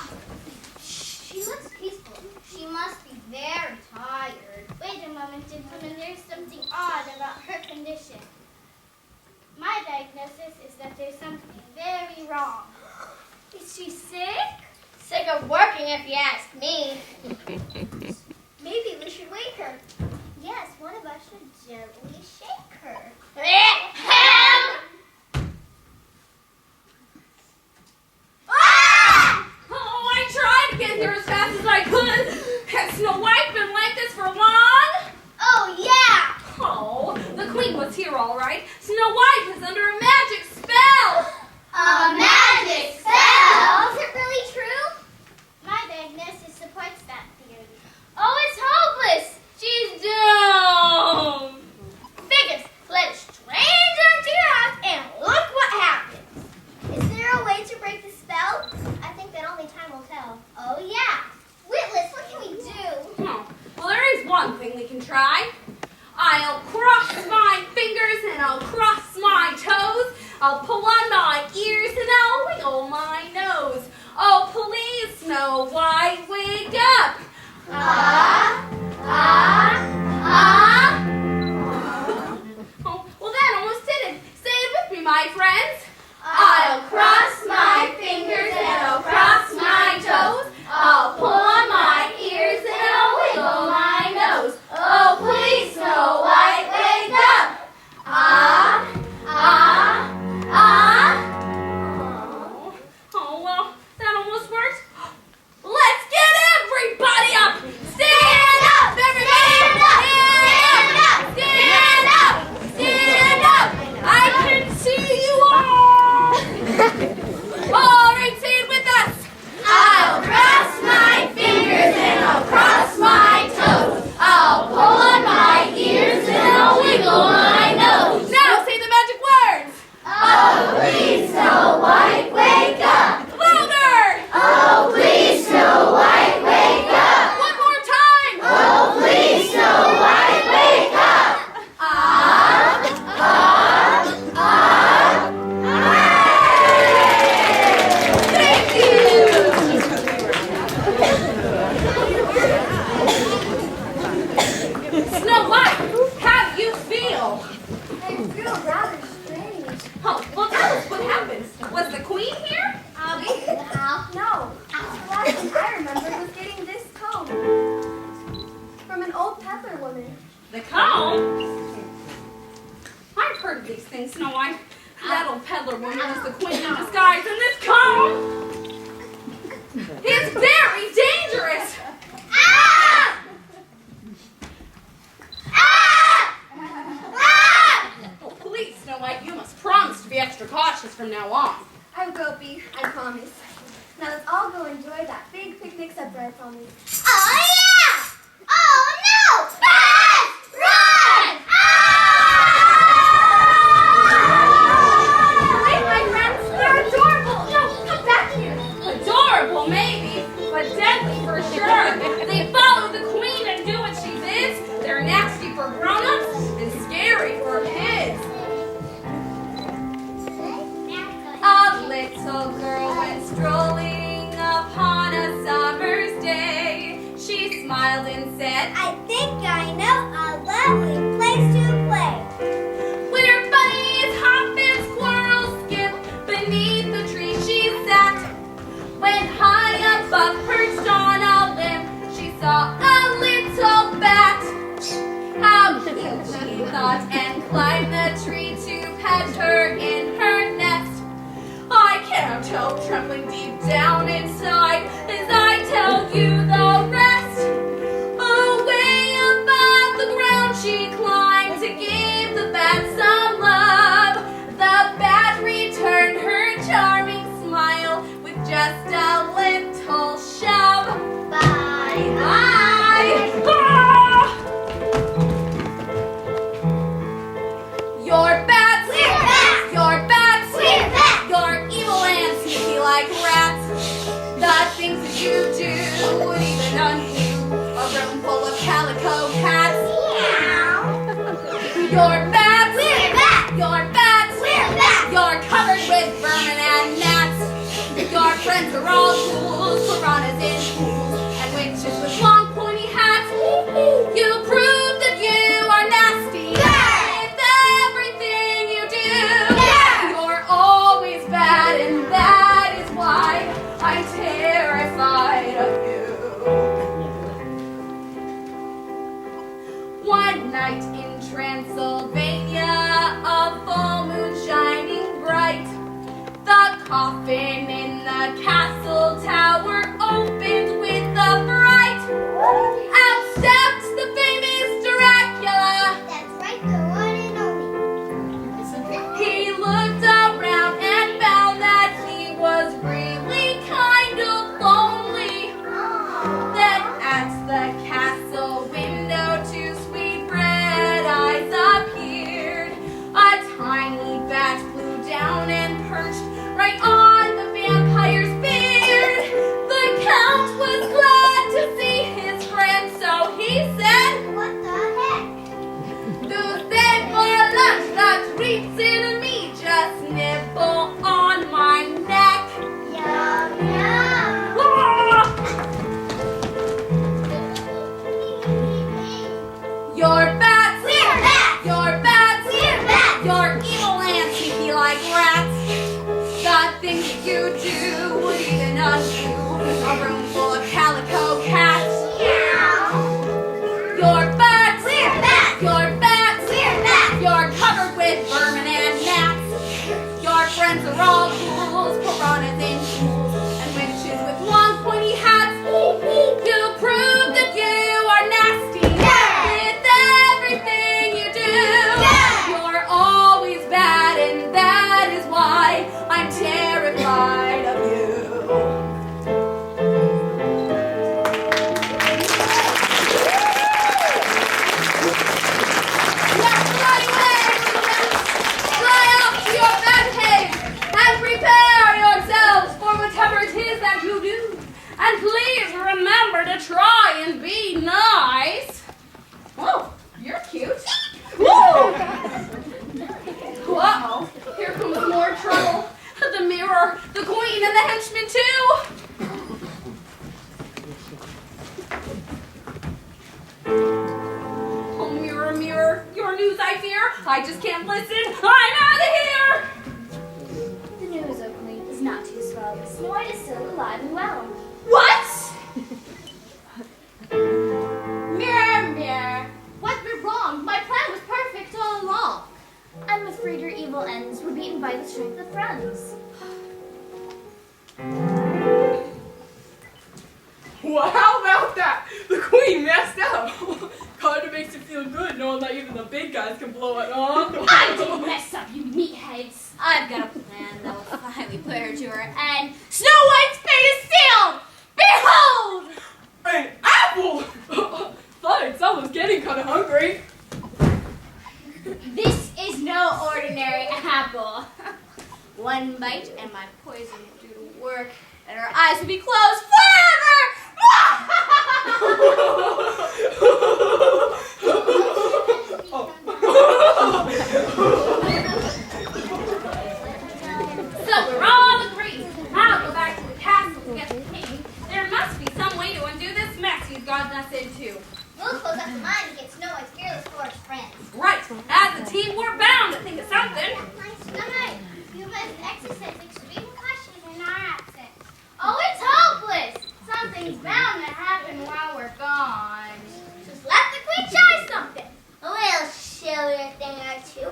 H: She looks peaceful. She must be very tired. Wait a moment, gentlemen. There's something odd about her condition. My diagnosis is that there's something very wrong. Is she sick? Sick of working, if you ask me. Maybe we should wake her. Yes, one of us should gently shake her. Help! Ah!
C: Oh, I tried to get here as fast as I could. Has Snow White been like this for long?
H: Oh, yeah!
C: Oh, the Queen was here all right. Snow White is under a magic spell.
H: A magic spell? Is it really true? My diagnosis supports that theory. Oh, it's hopeless!
C: She's doomed.
H: Figures, let a stranger into your house and look what happens. Is there a way to break the spell? I think that only time will tell. Oh, yeah. Witless, what can we do?
C: Oh, well, there is one thing we can try. I'll cross my fingers and I'll cross my toes. I'll pull on my ears and I'll wiggle my nose. Oh, please, Snow White, wake up. Oh, well, that almost did it. Say it with me, my friends. I'll cross my fingers and I'll cross my toes. I'll pull on my ears and I'll wiggle my nose. Oh, please, Snow White, wake up. Oh, well, that almost worked. Let's get everybody up. Stand up, everybody. Stand up. Stand up. Stand up. I can see you all. All right, say it with us. I'll cross my fingers.
B: You're rather strange.
C: Oh, well, tell us what happened. Was the queen here?
B: No. The last thing I remember was getting this comb from an old peddler woman.
C: The comb? I've heard of these things, Snow White. That old peddler woman is the queen in disguise, and this comb is very dangerous.
H: Ah! Ah! Ah!
C: Oh, please, Snow White, you must promise to be extra cautious from now on.
B: I will be, I promise. Now let's all go enjoy that big picnic supper I promised.
H: Oh yeah! Oh no! Buzz! Run!
C: Wait, my friends, they're adorable. No, come back here. Adorable, maybe, but deadly for sure. They follow the queen and do what she bids. They're nasty for grown-ups and scary for kids. A little girl went strolling upon a summer's day. She smiled and said,
H: I think I know a lovely place to play.
C: where bunnies hop and squirrels skip beneath the tree she sat. When high above, perched on a limb, she saw a little bat. How cute, she thought, and climbed the tree to pet her in her nest. I cannot help trembling deep down inside as I tell you the rest. Away above the ground she climbed to give the bat some love. The bat returned her charming smile with just a little shove.
H: Bye.
C: Bye! Ah! Your bats!
H: We're back!
C: Your bats!
H: We're back!
C: You're evil and sneaky like rats. The things that you do would even undo a room full of calico cats. Your bats!
H: We're back!
C: Your bats!
H: We're back!
C: You're covered with vermin and gnats. Your friends are all fools, piranhas in pools, and witches with long pointy hats. You prove that you are nasty with everything you do. You're always bad, and that is why I'm terrified of you. One night in Transylvania, a full moon shining bright, the coffin in the castle tower opened with a fright. Out stepped the famous Dracula.
H: That's right, the one and only.
C: He looked around and found that he was really kind of lonely. Then at the castle window two sweet red eyes appeared. A tiny bat flew down and perched right on the vampire's beard. The count was glad to see his friend, so he said,
H: What the heck?
C: Tuesday for lunch, the treats in me just nibble on my neck.
H: Yum, yum.
C: Ah! Your bats!
H: We're back!
C: Your bats!
H: We're back!
C: You're evil and sneaky like rats. The things that you do would even undo a room full of calico cats. Your bats!
H: We're back!
C: Your bats!
H: We're back!
C: You're covered with vermin and gnats. Your friends are all fools, piranhas in pools, and witches with long pointy hats. You prove that you are nasty with everything you do. You're always bad, and that is why I'm terrified of you. Now fly away, little bats. Fly off to your bad cave and prepare medicine. I'm out of here.
F: The news, O Queen, is not too swell. Snow White is still alive and well.
C: What? Mirror, mirror. What's been wrong? My plan was perfect all along.
F: I'm afraid your evil ends were beaten by the strength of friends.
E: Well, how about that? The queen messed up. Kinda makes you feel good knowing that even the big guys can blow it on.
G: I didn't mess up, you meatheads. I've got a plan that will finally put her to her end. Snow White's fate is sealed! Behold!
E: An apple! Thanks, I was getting kinda hungry.
G: This is no ordinary apple. One bite and my poison will do the work, and her eyes will be closed forever!
C: So we're all agreed. I'll go back to the castle to get the king. There must be some way to undo this mess he's gotten us into.
H: We'll close up the mine and get Snow White's fearless forest friends.
C: Right. As a team, we're bound to think of something.
H: Snow White, you must exercise extreme caution in our absence. Oh, it's hopeless! Something's bound to happen while we're gone. Just let the queen try something. We'll show you a thing or two.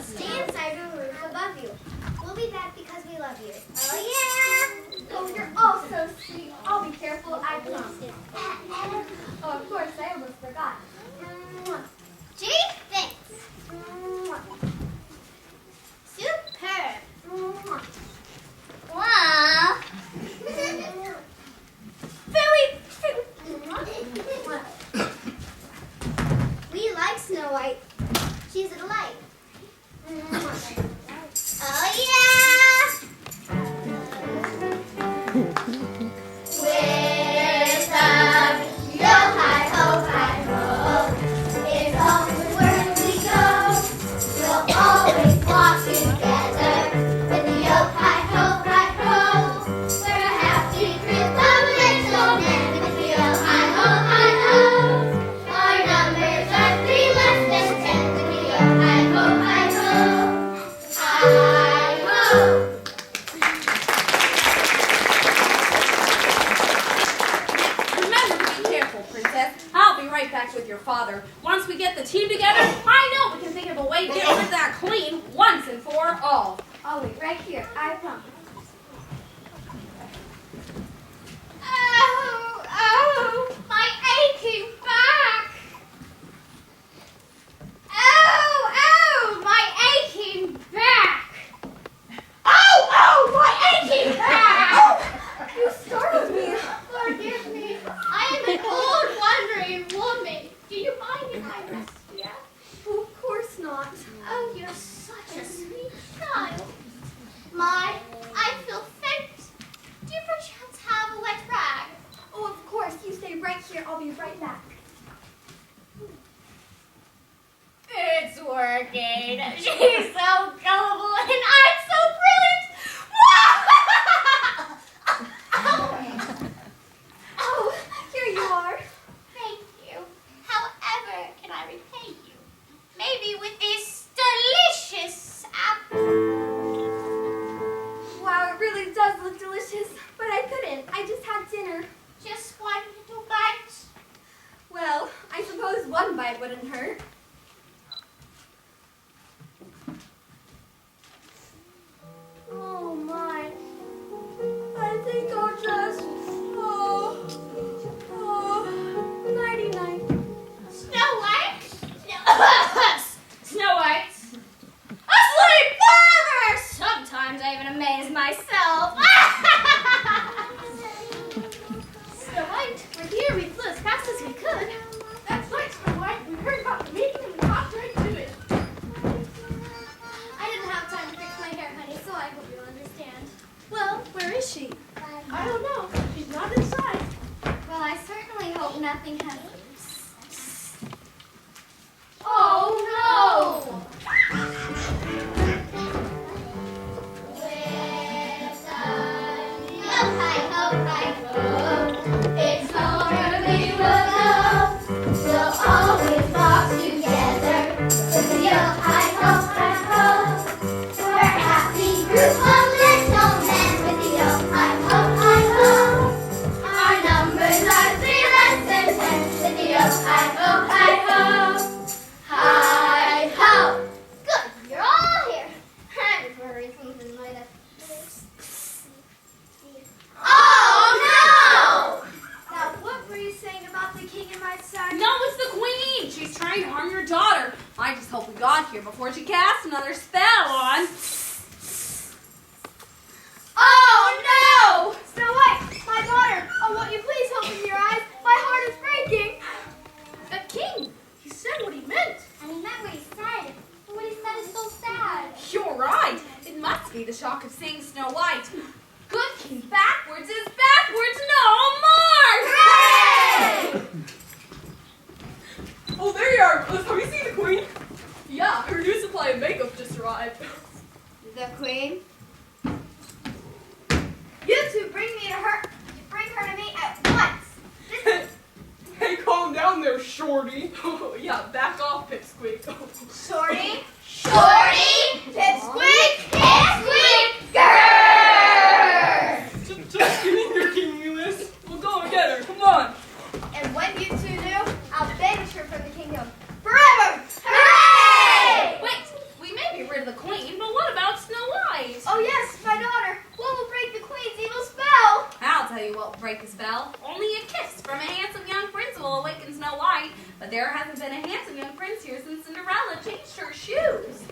H: Stay inside the roof above you. We'll be back because we love you. Oh, yeah!
B: Oh, you're all so sweet. I'll be careful, I promise. Oh, of course, I almost forgot.
H: Gee, thanks. Superb. Wow. We like Snow White. She's a delight. Oh, yeah! With yo hi ho hi ho, it's homeward we go. We'll always walk together with the yo hi ho hi ho. We're a happy group of little men with the yo hi ho hi ho. Our numbers are 3 less than 10 with the yo hi ho hi ho. Hi ho.
C: Remember to be careful, Princess. I'll be right back with your father. Once we get the team together, I know we can think of a way to get rid of that queen once and for all.
B: I'll wait right here, I promise.
H: Oh, my aching back. Oh, my aching back. Oh, my aching back.
B: You startled me.
H: Forgive me. I am an old wandering woman. Do you mind if I rest here?
B: Oh, of course not.
H: Oh, you're such a sweet child. I feel faint. Do you perchance have a wet rag?
B: Oh, of course. You stay right here. I'll be right back.
G: It's working. She's so gullible and I'm so brilliant.
B: Oh, here you are.
H: Thank you. However, can I repay you? Maybe with this delicious apple.
B: Wow, it really does look delicious. But I couldn't. I just had dinner.
H: Just one little bite.
B: Well, I suppose one bite wouldn't hurt. Oh my. I think I'll just nighty night.
H: Snow White?
G: Snow White. Asleep forever! Sometimes I even amaze myself.
H: Snow White, we're here. We flew as fast as we could. That's right, Snow White. We heard about the
C: before she casts another spell on.
A: Oh no! Snow White, my daughter, oh won't you please open your eyes? My heart is breaking.
C: The king! He said what he meant.
H: And he meant what he said. And what he said is so sad.
C: You're right. It must be the shock of seeing Snow White. Good king backwards is backwards no more!
A: Hooray!
E: Oh, there you are. Have you seen the queen? Yeah, her new supply of makeup just arrived.
A: The queen? You two bring her to me at once.
E: Hey, calm down there, shorty. Oh, yeah, back off, Pipsqueak.
A: Shorty, Shorty, Pipsqueak, Pipsqueak, grrr!
E: Just kidding, your kinginess. We'll go and get her. Come on.
A: And when you two do, I'll banish her from the kingdom forever. Hooray!
C: Wait, we may be rid of the queen, but what about Snow White?
A: Oh yes, my daughter. What will break the queen's evil spell?
C: I'll tell you what will break the spell. Only a kiss from a handsome young prince will awaken Snow White. But there hasn't been a handsome young prince here since Cinderella changed her shoes.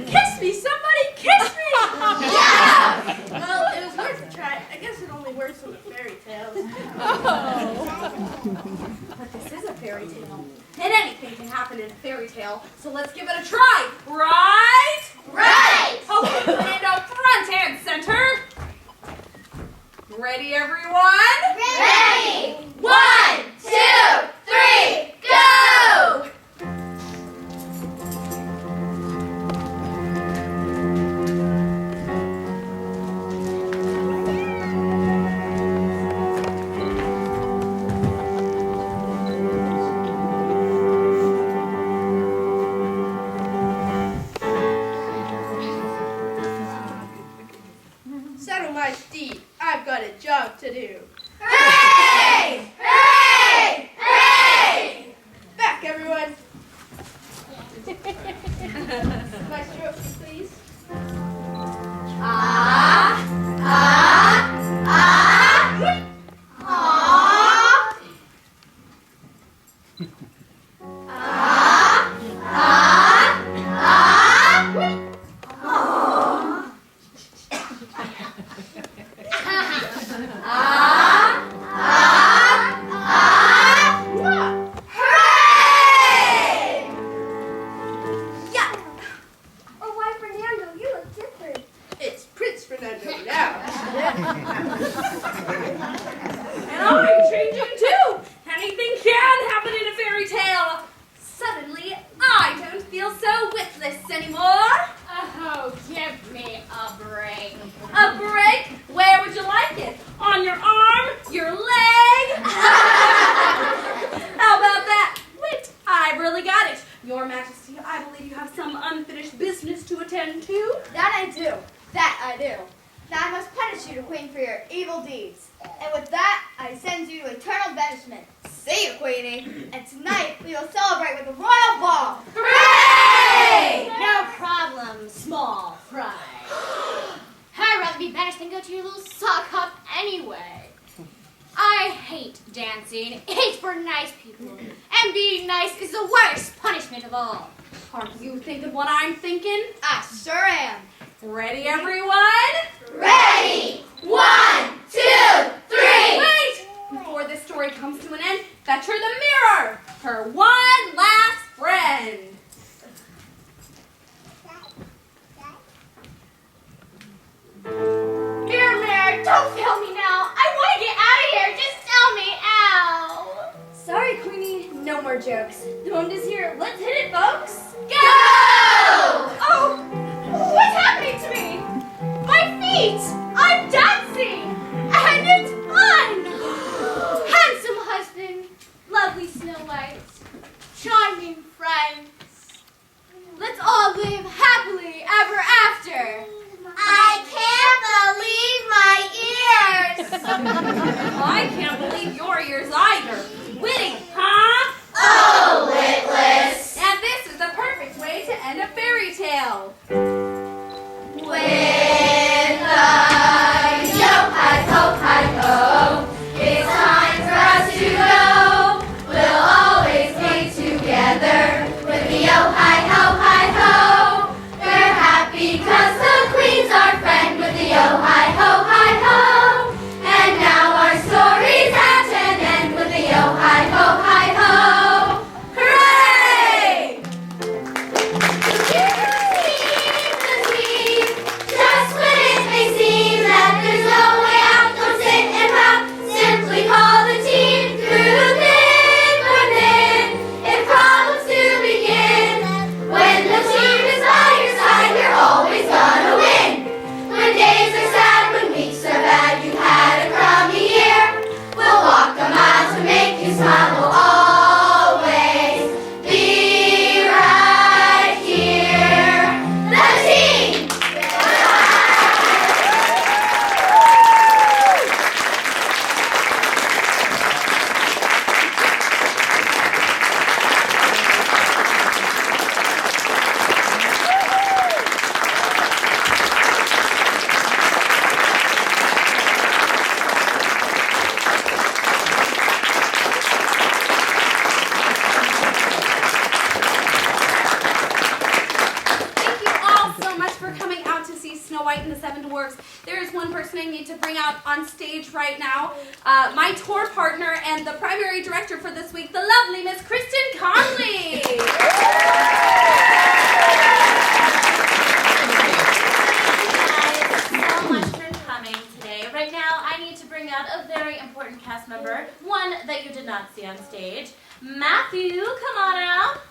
C: Kiss me, somebody, kiss me!
A: Yeah!
D: Well, it was worth a try. I guess it only works in the fairy tales.
C: But this is a fairy tale. And anything can happen in a fairy tale, so let's give it a try, right?
A: Right!
C: Okay, put it up front and center. Ready, everyone?
A: Ready! 1, 2, 3, go!
D: Settle my steed. I've got a job to do.
A: Hooray! Hooray! Hooray!
D: Back, everyone. My stroke, please.
A: Ah! Ah! Ah! Ah! Hooray!
B: Yeah. Oh, why, Fernando, you look different.
D: It's Prince Fernando now.
C: And I'm changing too. Anything can happen in a fairy tale. Suddenly, I don't feel so witless anymore.
G: Oh, give me a break.
C: A break? Where would you like it? On your arm? Your leg? How about that? Wait, I've really got it. Your Majesty, I believe you have some unfinished business to attend to.
A: That I do. That I do. Now I must punish you, Queen, for your evil deeds. And with that, I send you to eternal banishment. See you, Queenie. And tonight, we will celebrate with a royal ball. Hooray!
G: No problem, small fry. I'd rather be banished than go to your little sock hop anyway. I hate dancing. It's for nice people. And being nice is the worst punishment of all.
C: Are you thinking what I'm thinking?
A: I sure am.
C: Ready, everyone?
A: Ready! 1, 2, 3!
C: Wait! Before this story comes to an end, fetch her the mirror, her one last friend.
G: Mirror, mirror, don't fail me now. I want to get out of here. Just tell me, ow.
B: Sorry, Queenie. No more jokes.
G: The moment is here. Let's hit it, folks.
A: Go!
G: Oh, what's happening to me? My feet! I'm dancing! And it's fun! Handsome husband, lovely Snow White, charming friends. Let's all live happily ever after.
H: I can't believe my ears.
C: I can't believe your ears either. Witty, huh?
H: Oh, witless.
C: And this is the perfect way to end a fairy tale.
H: With the yo-hi-ho-hi-ho, it's time for us to go. We'll always be together with the yo-hi-ho-hi-ho.
C: band works, there is one person I need to bring out on stage right now. My tour partner and the primary director for this week, the lovely Miss Kristen Conley.
G: Thank you guys so much for coming today. Right now, I need to bring out a very important cast member, one that you did not see on stage. Matthew, come on out.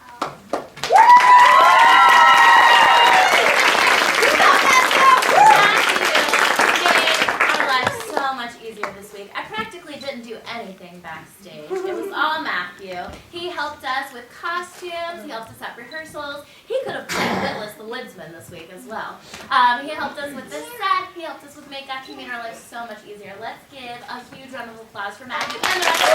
G: Anything backstage. It was all Matthew. He helped us with costumes, he helped us at rehearsals. He could have played Witless the Woodsman this week as well. He helped us with this set, he helped us with makeup to make our lives so much easier. Let's give a huge round of applause for Matthew and the rest of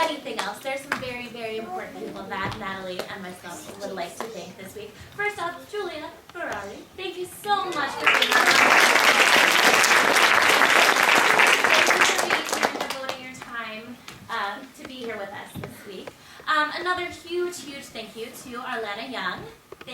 G: anything else. There's some very, very important people that Natalie and myself would like to thank this week. First off, Julia Ferrari. Thank you so much for being here. Thank you for devoting your time to be here with us this week. Another huge, huge thank you to Arlena Young.